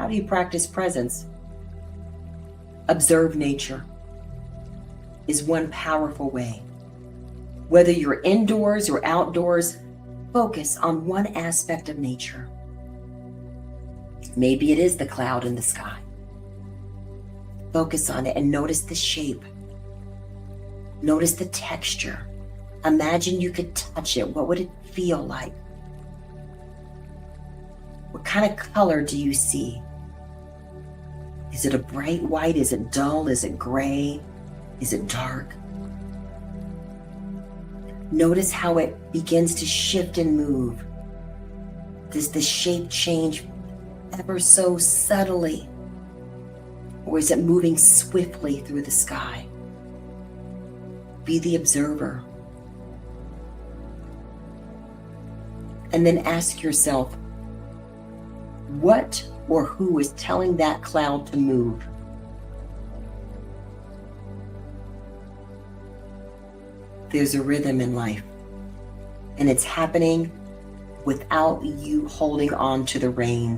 How do you practice presence? Observe nature is one powerful way. Whether you're indoors or outdoors, focus on one aspect of nature. Maybe it is the cloud in the sky. Focus on it and notice the shape. Notice the texture. Imagine you could touch it. What would it feel like? What kind of color do you see? Is it a bright white? Is it dull? Is it gray? Is it dark? Notice how it begins to shift and move. Does the shape change ever so subtly? Or is it moving swiftly through the sky? Be the observer. And then ask yourself, what or who is telling that cloud to move? There's a rhythm in life, and it's happening without you holding on to the reins.